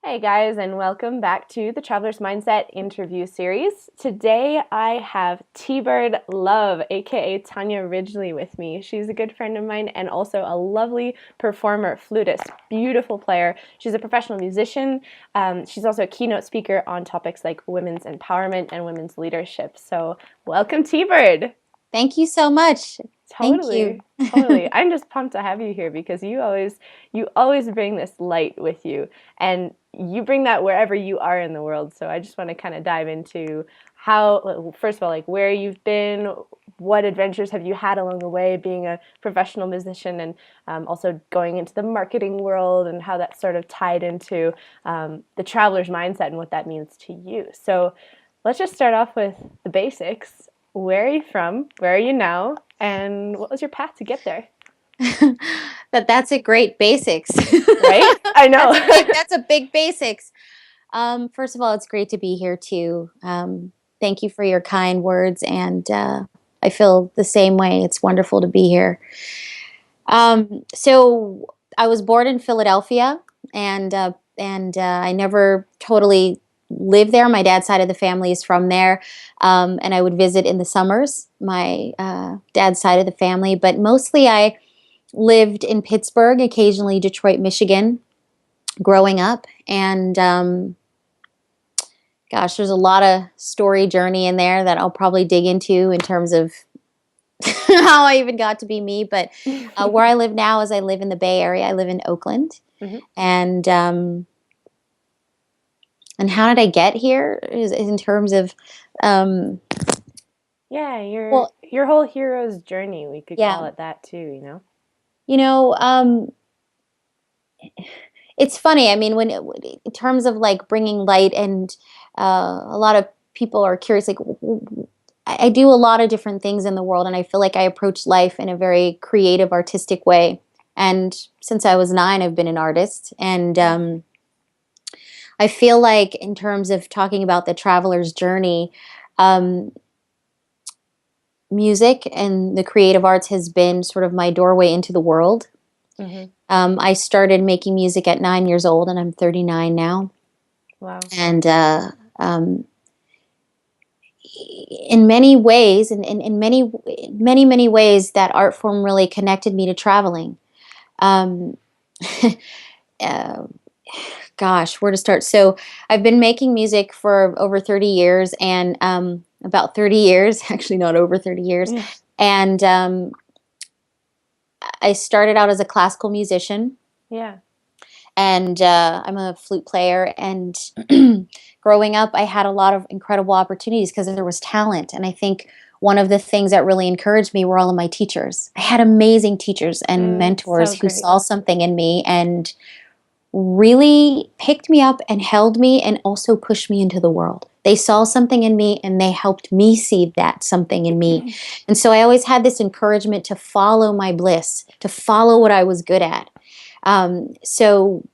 Hey guys, and welcome back to the Traveler's Mindset interview series. Today I have Tbird Love, aka Tanya Ridgely, with me. She's a good friend of mine and also a lovely performer, flutist, beautiful player. She's a professional musician. She's also a keynote speaker on topics like women's empowerment and women's leadership. So, welcome, Tbird. Thank you so much. Thank you. Totally, totally. I'm just pumped to have you here because you always bring this light with you, and you bring that wherever you are in the world. So I just want to kind of dive into how, first of all, like where you've been, what adventures have you had along the way being a professional musician, and also going into the marketing world and how that sort of tied into the traveler's mindset and what that means to you. So let's just start off with the basics. Where are you from? Where are you now? And what was your path to get there? That's a great basics. Right? I know. That's a big basics. First of all, it's great to be here too. Thank you for your kind words, and I feel the same way. It's wonderful to be here. So I was born in Philadelphia, and I never totally lived there. My dad's side of the family is from there, and I would visit in the summers. My dad's side of the family, but mostly I lived in Pittsburgh, occasionally Detroit, Michigan, growing up. And gosh, there's a lot of story journey in there that I'll probably dig into in terms of how I even got to be me. But where I live now is I live in the Bay Area. I live in Oakland. Hmm. And how did I get here? Is in terms of um, Yeah, your well, your whole hero's journey, we could call yeah, it that too, you know? you know, it's funny. I mean, when in terms of like bringing light, and a lot of people are curious, like I do a lot of different things in the world, and I feel like I approach life in a very creative, artistic way. And since I was 9, I've been an artist, and I feel like in terms of talking about the traveler's journey, um, music and the creative arts has been sort of my doorway into the world. Hmm. I started making music at 9 years old, and I'm 39 now. Wow. And um, in many ways, in many ways, that art form really connected me to traveling. Um, uh, Gosh, where to start? So I've been making music for over 30 years, and about 30 years, actually not over 30 years. Yeah. And I started out as a classical musician, Yeah. and I'm a flute player. And growing up, I had a lot of incredible opportunities because there was talent. And I think one of the things that really encouraged me were all of my teachers. I had amazing teachers and mentors So who great. saw something in me and really picked me up and held me and also pushed me into the world. They saw something in me and they helped me see that something in me. And so I always had this encouragement to follow my bliss, to follow what I was good at. So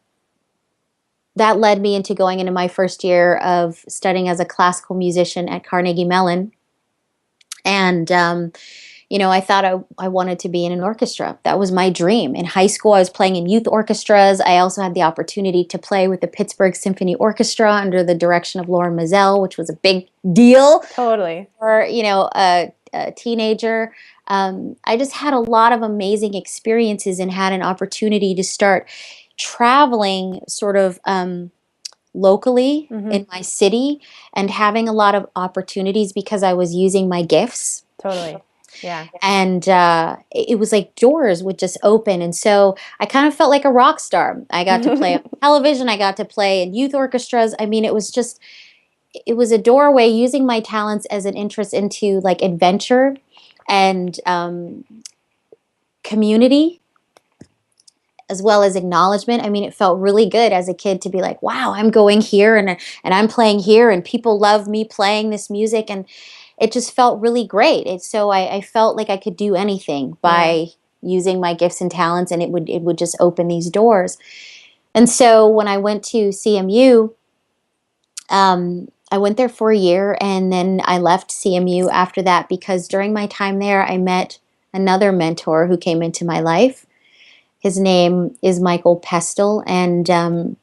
that led me into going into my first year of studying as a classical musician at Carnegie Mellon. And I thought I wanted to be in an orchestra. That was my dream. In high school, I was playing in youth orchestras. I also had the opportunity to play with the Pittsburgh Symphony Orchestra under the direction of Lauren Mazel, which was a big deal Totally. for, a teenager. I just had a lot of amazing experiences and had an opportunity to start traveling sort of locally Hmm. in my city and having a lot of opportunities because I was using my gifts. Totally. Yeah. And it was like doors would just open. And so I kind of felt like a rock star. I got to play on television, I got to play in youth orchestras. I mean, it was a doorway using my talents as an interest into like adventure and community as well as acknowledgement. I mean, it felt really good as a kid to be like, wow, I'm going here and I'm playing here and people love me playing this music, and it just felt really great. I felt like I could do anything Yeah. by using my gifts and talents, and it would just open these doors. And so when I went to CMU, I went there for a year, and then I left CMU after that because during my time there, I met another mentor who came into my life. His name is Michael Pestle, and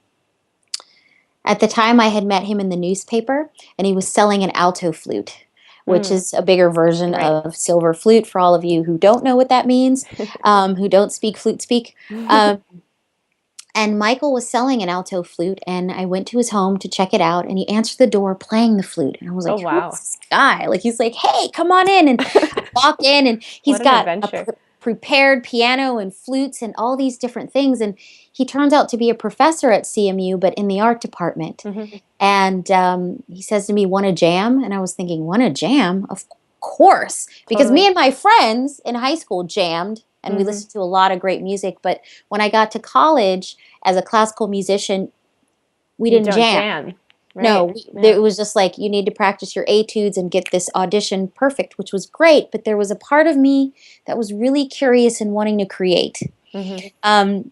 At the time, I had met him in the newspaper, and he was selling an alto flute, which is a bigger version Right. of silver flute for all of you who don't know what that means, who don't speak flute speak. Um, and Michael was selling an alto flute, and I went to his home to check it out, and he answered the door playing the flute. And I was Oh, like, who is wow. this guy? Like, he's like, hey, come on in. And I walk in, and he's What an got a adventure. prepared piano and flutes and all these different things. And he turns out to be a professor at CMU, but in the art department. Mm-hmm. And he says to me, want to jam? And I was thinking, want to jam? Of course. Because me Totally. and my friends in high school jammed, and we Mm-hmm. listened to a lot of great music. But when I got to college as a classical musician, we You didn't don't jam. jam. No, Right. it Yeah. was just like, you need to practice your etudes and get this audition perfect, which was great. But there was a part of me that was really curious and wanting to create. Mm-hmm. Um,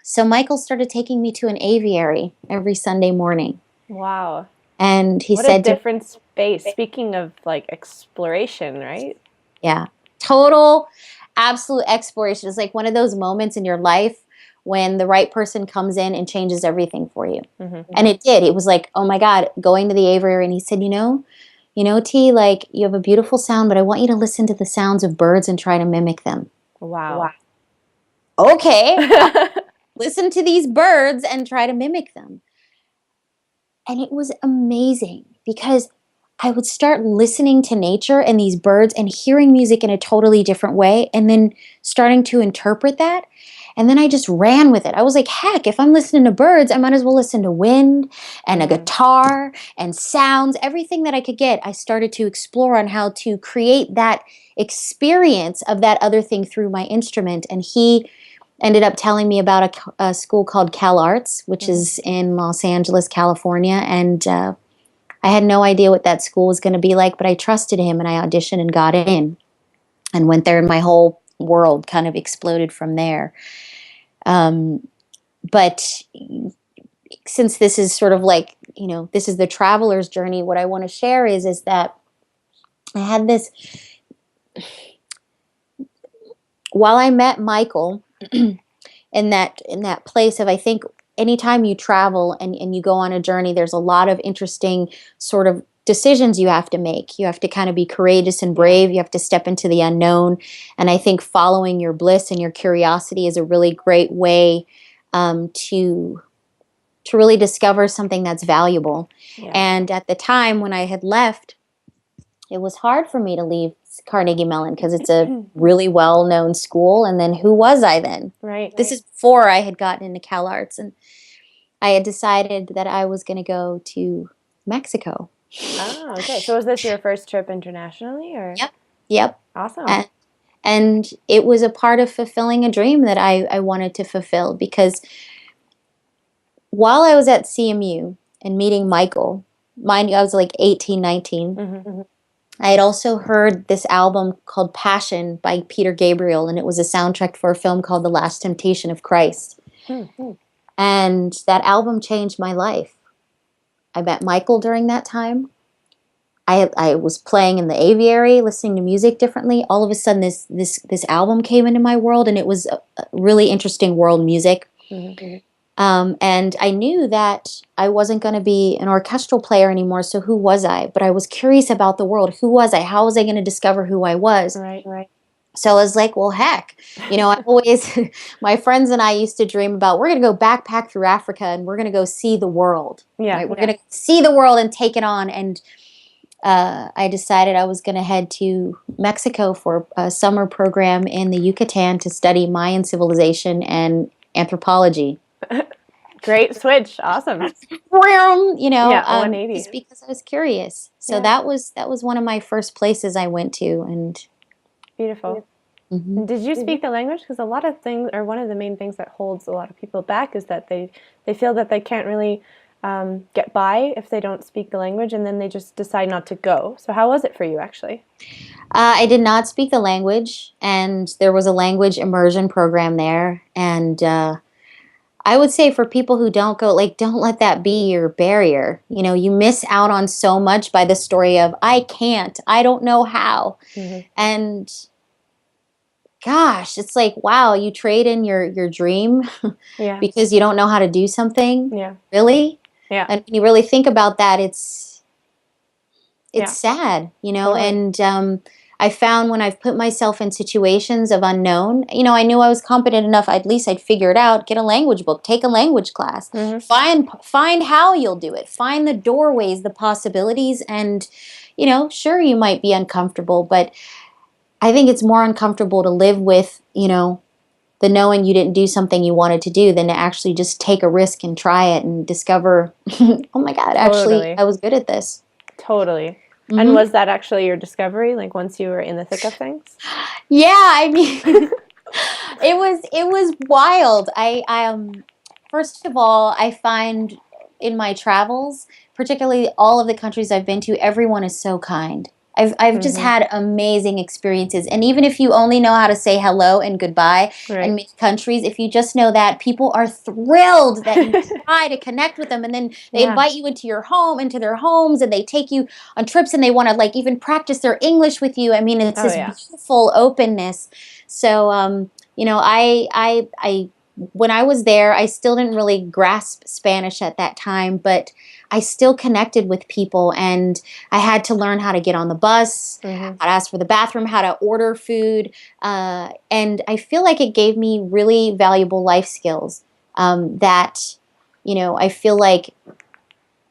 so Michael started taking me to an aviary every Sunday morning. Wow. And he What a said to me, different space. Speaking of like exploration, right? yeah, total, absolute exploration. It's like one of those moments in your life when the right person comes in and changes everything for you. Mm-hmm. And it did. It was like, oh my God, going to the aviary. And he said, T, like, you have a beautiful sound, but I want you to listen to the sounds of birds and try to mimic them. Wow. Okay, listen to these birds and try to mimic them. And it was amazing because I would start listening to nature and these birds and hearing music in a totally different way and then starting to interpret that. And then I just ran with it. I was like, heck, if I'm listening to birds, I might as well listen to wind and a guitar and sounds, everything that I could get. I started to explore on how to create that experience of that other thing through my instrument. And he ended up telling me about a school called Cal Arts, which is in Los Angeles, California. And I had no idea what that school was going to be like, but I trusted him and I auditioned and got in and went there, and my whole world kind of exploded from there. But since this is sort of like, this is the traveler's journey, what I want to share is that I had this, while I met Michael in that place of, I think anytime you travel and you go on a journey, there's a lot of interesting sort of decisions you have to make. You have to kind of be courageous and brave. You have to step into the unknown. And I think following your bliss and your curiosity is a really great way to really discover something that's valuable. Yeah. And at the time when I had left, it was hard for me to leave Carnegie Mellon because it's a really well-known school. And then who was I then? Right. This is before I had gotten into Cal Arts, and I had decided that I was going to go to Mexico. Oh, okay. So was this your first trip internationally, or? Yep. Awesome. And it was a part of fulfilling a dream that I wanted to fulfill, because while I was at CMU and meeting Michael, mind you, I was like 18, 19. Mm-hmm. I had also heard this album called Passion by Peter Gabriel, and it was a soundtrack for a film called The Last Temptation of Christ. Mm-hmm. And that album changed my life. I met Michael during that time. I was playing in the aviary, listening to music differently. All of a sudden, this album came into my world, and it was a really interesting world music. Mm-hmm. And I knew that I wasn't going to be an orchestral player anymore, so who was I? But I was curious about the world. Who was I? How was I going to discover who I was? Right. So I was like, well, heck, I always, my friends and I used to dream about, we're going to go backpack through Africa and we're going to go see the world. Yeah. Right? We're going to see the world and take it on. And I decided I was going to head to Mexico for a summer program in the Yucatan to study Mayan civilization and anthropology. Great switch. Awesome. Yeah, 180. just because I was curious. So that was one of my first places I went to, and beautiful. Mm-hmm. Did you speak the language? Because a lot of things, or one of the main things that holds a lot of people back, is that they feel that they can't really get by if they don't speak the language, and then they just decide not to go. So how was it for you, actually? I did not speak the language, and there was a language immersion program there, and I would say for people who don't go, like, don't let that be your barrier. You miss out on so much by the story of, I can't, I don't know how. Mm-hmm. And gosh, it's like, wow, you trade in your dream because you don't know how to do something. Yeah. Really? Yeah. And when you really think about that, it's Yeah. sad, Totally. and I found when I've put myself in situations of unknown, I knew I was competent enough, at least I'd figure it out, get a language book, take a language class, Hmm. find how you'll do it, find the doorways, the possibilities, and sure, you might be uncomfortable, but I think it's more uncomfortable to live with, the knowing you didn't do something you wanted to do than to actually just take a risk and try it and discover, oh my God, actually, Totally. I was good at this. Totally. And Hmm. was that actually your discovery, like once you were in the thick of things? Yeah, I mean, it was wild. First of all, I find in my travels, particularly all of the countries I've been to, everyone is so kind. I've just Hmm. had amazing experiences. And even if you only know how to say hello and goodbye in Right. many countries, if you just know that, people are thrilled that you try to connect with them. And then they Yeah. invite you into their homes, and they take you on trips, and they want to like even practice their English with you. I mean, it's Oh this yeah. beautiful openness. So, I when I was there, I still didn't really grasp Spanish at that time, but I still connected with people, and I had to learn how to get on the bus, Hmm. how to ask for the bathroom, how to order food. And I feel like it gave me really valuable life skills that, I feel like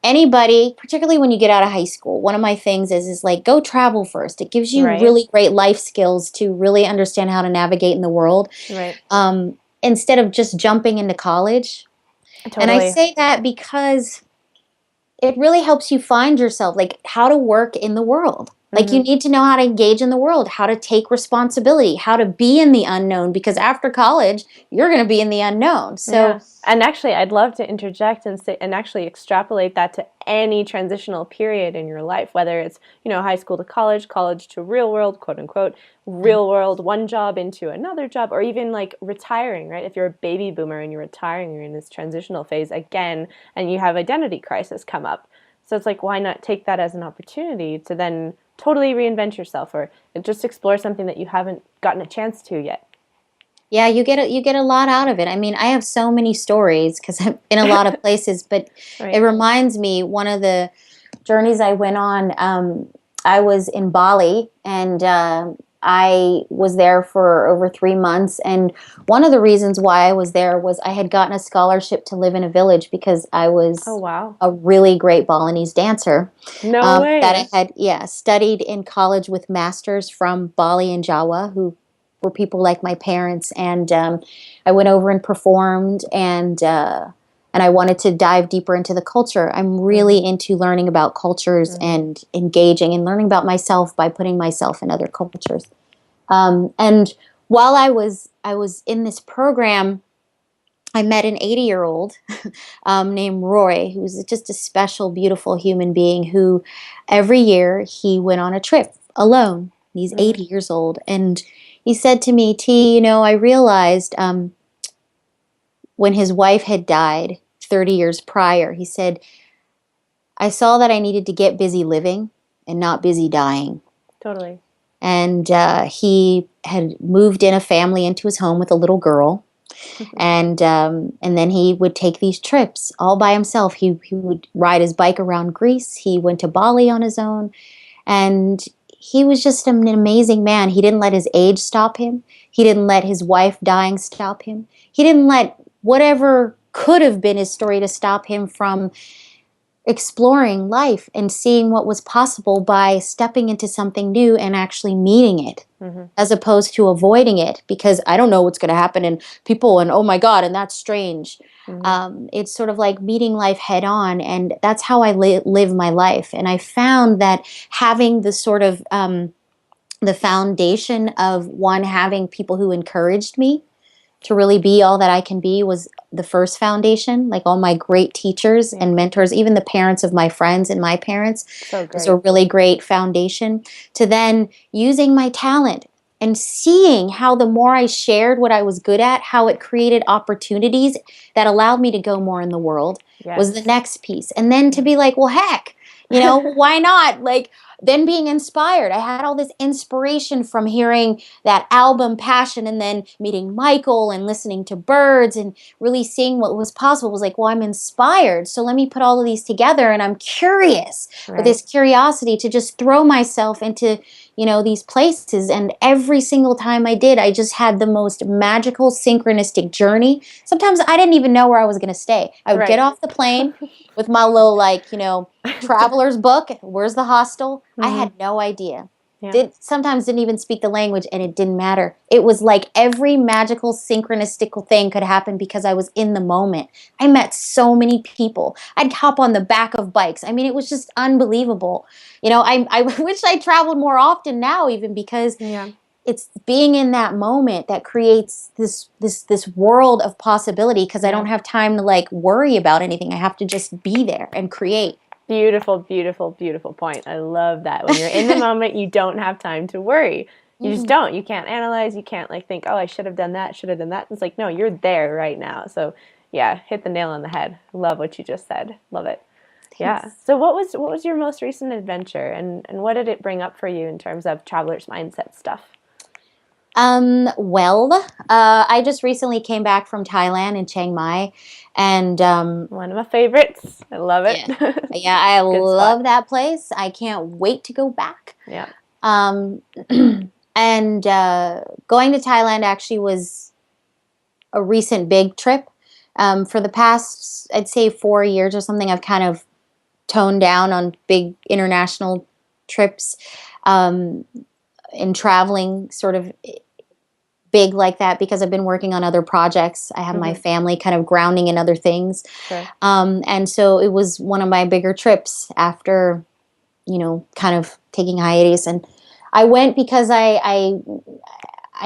anybody, particularly when you get out of high school, one of my things is like go travel first. It gives you Right. really great life skills to really understand how to navigate in the world, Right. instead of just jumping into college. And I Totally. say that because it really helps you find yourself, like how to work in the world. Like you Hmm. need to know how to engage in the world, how to take responsibility, how to be in the unknown, because after college, you're going to be in the unknown. So, Yeah. And actually, I'd love to interject and say, and actually extrapolate that to any transitional period in your life, whether it's, high school to college, college to real world, quote unquote, real world, one job into another job, or even like retiring, right? If you're a baby boomer and you're retiring, you're in this transitional phase again, and you have identity crisis come up. So it's like, why not take that as an opportunity to then totally reinvent yourself or just explore something that you haven't gotten a chance to yet? yeah, you get a lot out of it. I mean, I have so many stories because I'm in a lot of places, but it Right. reminds me one of the journeys I went on. I was in Bali, and I was there for over 3 months. And one of the reasons why I was there was I had gotten a scholarship to live in a village because I Oh, was wow. a really great Balinese dancer, No that I way. had, yeah, studied in college with masters from Bali and Jawa who were people like my parents. And I went over and performed, and I wanted to dive deeper into the culture. I'm really Hmm. into learning about cultures Hmm. and engaging and learning about myself by putting myself in other cultures. And while I was in this program, I met an 80-year-old named Roy, who's just a special, beautiful human being who every year he went on a trip alone. He's Hmm. 80 years old. And he said to me, T, I realized when his wife had died 30 years prior, he said, I saw that I needed to get busy living and not busy dying. Totally. And he had moved in a family into his home with a little girl. And then he would take these trips all by himself. He would ride his bike around Greece. He went to Bali on his own, and he was just an amazing man. He didn't let his age stop him. He didn't let his wife dying stop him. He didn't let whatever could have been his story to stop him from exploring life and seeing what was possible by stepping into something new and actually meeting it, Hmm. as opposed to avoiding it because I don't know what's going to happen, and people, and oh my God, and that's strange. Hmm. It's sort of like meeting life head on, and that's how I live my life. And I found that having the sort of the foundation of one, having people who encouraged me to really be all that I can be was the first foundation. Like all my great teachers Yeah. and mentors, even the parents of my friends and my parents, So was a great. really great foundation. To then using my talent and seeing how the more I shared what I was good at, how it created opportunities that allowed me to go more in the world was the Yes. next piece. And then to Yeah. be like, well, heck, why not? Like, then being inspired. I had all this inspiration from hearing that album Passion, and then meeting Michael and listening to Birds and really seeing what was possible. It was like, well, I'm inspired. So let me put all of these together, and I'm curious with Right. this curiosity to just throw myself into, these places. And every single time I did, I just had the most magical synchronistic journey. Sometimes I didn't even know where I was going to stay. I would get Right. off the plane with my little, like, traveler's book. Where's the hostel? I Hmm. had no idea. Yeah. Sometimes didn't even speak the language, and it didn't matter. It was like every magical synchronistic thing could happen because I was in the moment. I met so many people. I'd hop on the back of bikes. I mean, it was just unbelievable. I wish I traveled more often now, even because Yeah. it's being in that moment that creates this world of possibility, because I don't Yeah. have time to like worry about anything. I have to just be there and create. Beautiful, beautiful, beautiful point. I love that. When you're in the moment, you don't have time to worry. You just Mm-mm. don't. You can't analyze. You can't like think, oh, I should have done that, should have done that. It's like, no, you're there right now. So yeah, hit the nail on the head. Love what you just said. Love it. Yeah. Thanks. So what was your most recent adventure, and what did it bring up for you in terms of traveler's mindset stuff? Well, I just recently came back from Thailand and Chiang Mai, and One of my favorites. I love it. yeah, yeah, I Good spot. love that place. I can't wait to go back. Yeah. Um, and going to Thailand actually was a recent big trip. For the past, I'd say 4 years or something, I've kind of toned down on big international trips, um, and traveling sort of big like that, because I've been working on other projects. I have my Hmm. family kind of grounding in other things. Sure. And so it was one of my bigger trips after, kind of taking hiatus. And I went because I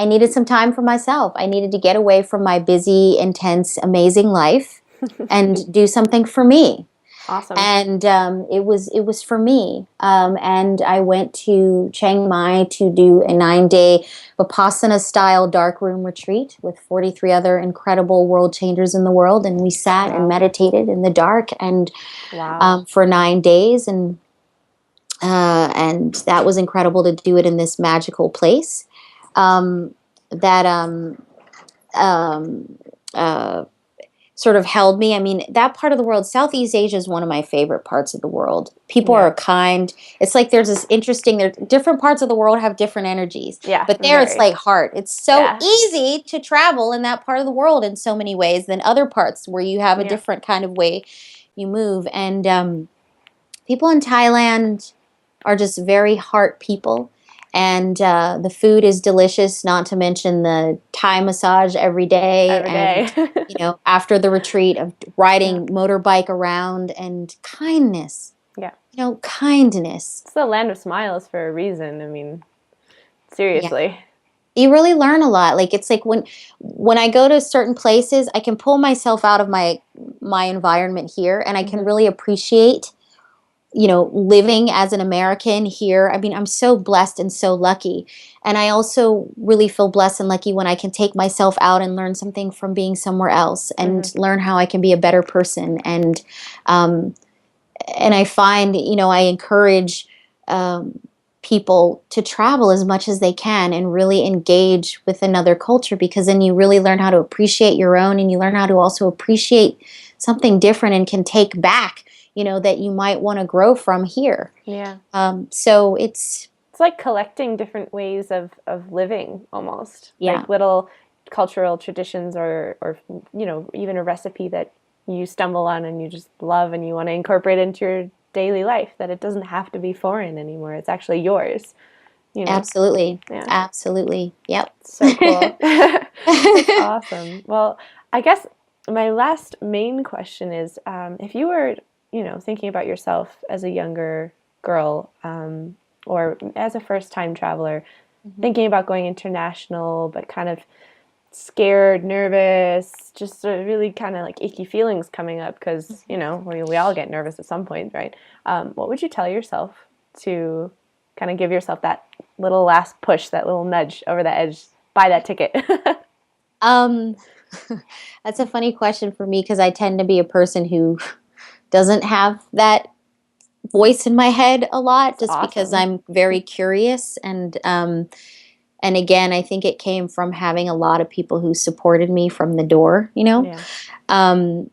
needed some time for myself. I needed to get away from my busy, intense, amazing life and do something for me. Awesome. And it was for me. And I went to Chiang Mai to do a 9-day Vipassana style dark room retreat with 43 other incredible world changers in the world. And we sat and Wow. meditated in the dark and Wow. for 9 days. And that was incredible to do it in this magical place. That um, uh, Sort of held me. I mean, that part of the world, Southeast Asia, is one of my favorite parts of the world. People Yeah. are kind. It's like there's this interesting, there different parts of the world have different energies. Yeah. But there it's Very. like heart. It's so Yeah. easy to travel in that part of the world in so many ways than other parts where you have a Yeah. different kind of way you move. And people in Thailand are just very heart people. And the food is delicious, not to mention the Thai massage every day. Every day. And, after the retreat of Yeah. riding motorbike around, and kindness, Yeah. kindness. It's the land of smiles for a reason. I mean, Yeah. seriously. You really learn a lot. Like, it's like when I go to certain places, I can pull myself out of my environment here, and I can Hmm. really appreciate living as an American here. I mean, I'm so blessed and so lucky. And I also really feel blessed and lucky when I can take myself out and learn something from being somewhere else, Hmm. and learn how I can be a better person. Um, and I find, I encourage um, people to travel as much as they can and really engage with another culture, because then you really learn how to appreciate your own, and you learn how to also appreciate something different and can take back, that you might want to grow from here. Yeah. So it's, It's like collecting different ways of living almost. yeah, Like little cultural traditions or even a recipe that you stumble on and you just love and you want to incorporate into your daily life, that it doesn't have to be foreign anymore. It's actually yours, you know. absolutely. Yeah. Absolutely. Yep. So cool. That's awesome. Well, I guess my last main question is, if you were, thinking about yourself as a younger girl, or as a first-time traveler, Mhm. thinking about going international, but kind of scared, nervous, just sort of really kind of like icky feelings coming up because, we all get nervous at some point, right? What would you tell yourself to kind of give yourself that little last push, that little nudge over the edge, buy that ticket? Um, that's a funny question for me, because I tend to be a person who doesn't have that voice in my head a lot, It's just because awesome. I'm very curious. And again, I think it came from having a lot of people who supported me from the door, you know. Yeah. Um,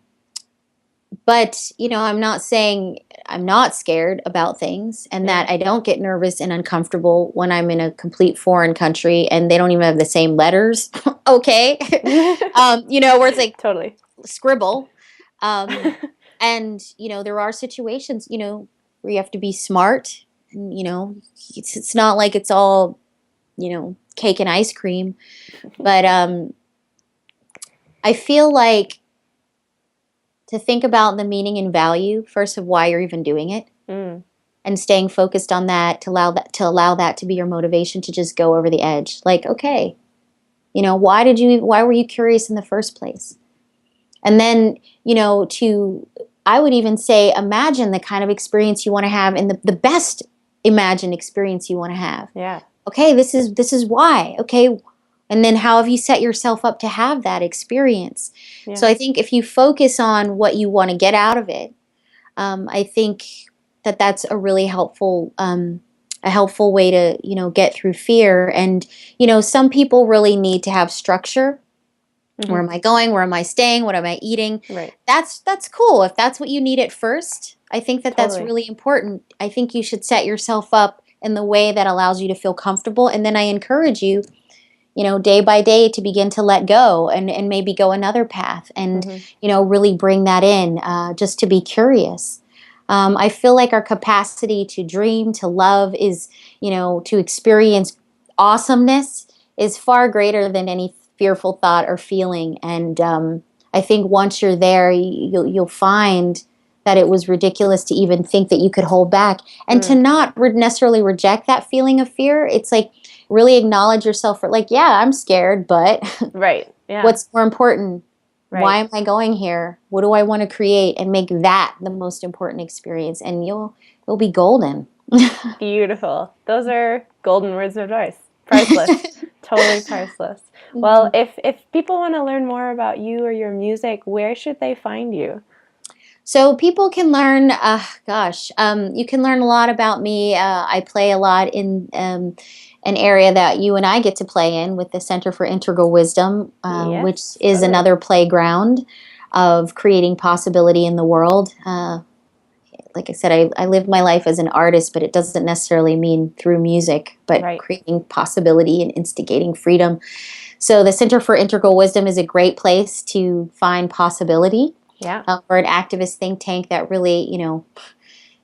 but, you know, I'm not saying I'm not scared about things, and Yeah. that I don't get nervous and uncomfortable when I'm in a complete foreign country and they don't even have the same letters. Okay. You know, where it's like Totally. scribble. Um, and, you know, there are situations, you know, where you have to be smart. And, you know, it's not like it's all, you know, cake and ice cream. But I feel like to think about the meaning and value first of why you're even doing it, Mm. and staying focused on that, to allow that to be your motivation to just go over the edge. Like, okay, you know, why were you curious in the first place? And then, you know, I would even say, imagine the kind of experience you want to have, and the best imagined experience you want to have. Yeah. Okay, this is why. Okay, and then how have you set yourself up to have that experience? Yeah. So I think if you focus on what you want to get out of it, I think that that's a helpful way to, you know, get through fear. And, you know, some people really need to have structure. Where Hmm. am I going? Where am I staying? What am I eating? Right. That's cool. If that's what you need at first, I think that that's Totally. really important. I think you should set yourself up in the way that allows you to feel comfortable. And then I encourage you, you know, day by day, to begin to let go, and maybe go another path, and, Hmm. you know, really bring that in, just to be curious. I feel like our capacity to dream, to love, is, you know, to experience awesomeness, is far greater than any fearful thought or feeling. And I think once you're there, you'll find that it was ridiculous to even think that you could hold back, and to Mm. not necessarily reject that feeling of fear. It's like, really acknowledge yourself for, like, yeah, I'm scared, but Right. Yeah. what's more important? Why Right. am I going here? What do I want to create? And make that the most important experience, and you'll be golden. Beautiful. Those are golden words of advice. Priceless. Totally priceless. Well, Mhm. if people want to learn more about you or your music, where should they find you? So people can learn, you can learn a lot about me. I play a lot in an area that you and I get to play in, with the Center for Integral Wisdom, which Yes, is totally. another playground of creating possibility in the world. Like I said, I live my life as an artist, but it doesn't necessarily mean through music, but Right. creating possibility and instigating freedom. So the Center for Integral Wisdom is a great place to find possibility. Yeah. We're an activist think tank that really, you know,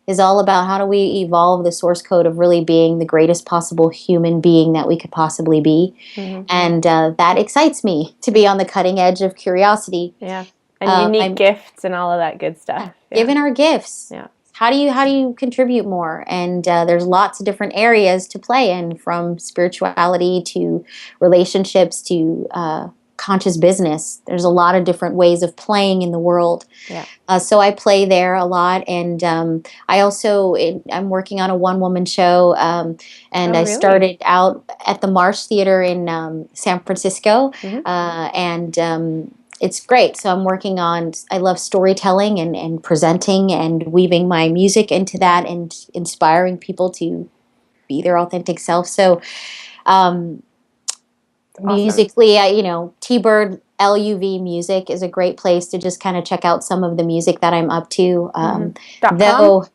is all about how do we evolve the source code of really being the greatest possible human being that we could possibly be. Hmm. And that excites me, to be on the cutting edge of curiosity. Yeah. And unique I'm gifts and all of that good stuff. Yeah. given our gifts. Yeah. How do you contribute more? And there's lots of different areas to play in, from spirituality to relationships to conscious business. There's a lot of different ways of playing in the world. Yeah. So I play there a lot, and I'm working on a one-woman show, and Oh, I really? started out at the Marsh Theater in San Francisco, Hmm. and it's great. So I'm working on. I love storytelling and presenting and weaving my music into that, and inspiring people to be their authentic self. So um, Awesome. musically, Tbird LUV Music is a great place to just kind of check out some of the music that I'm up to. Hmm. .com? Though,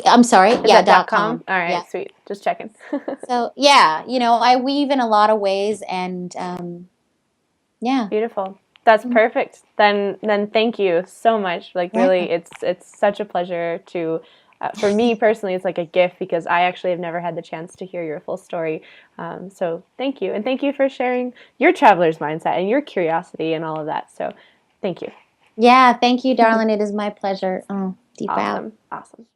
I'm sorry, Is yeah, that .com. .com? All Yeah. right, sweet. Just checking. So, yeah, I weave in a lot of ways, and yeah. Beautiful. That's perfect. Then thank you so much. Like Yeah. really, it's such a pleasure to. For me personally, it's like a gift because I actually have never had the chance to hear your full story. So thank you, and thank you for sharing your traveler's mindset and your curiosity and all of that. So thank you. Yeah, thank you, darling. It is my pleasure. Oh, deep out. Awesome. Awesome.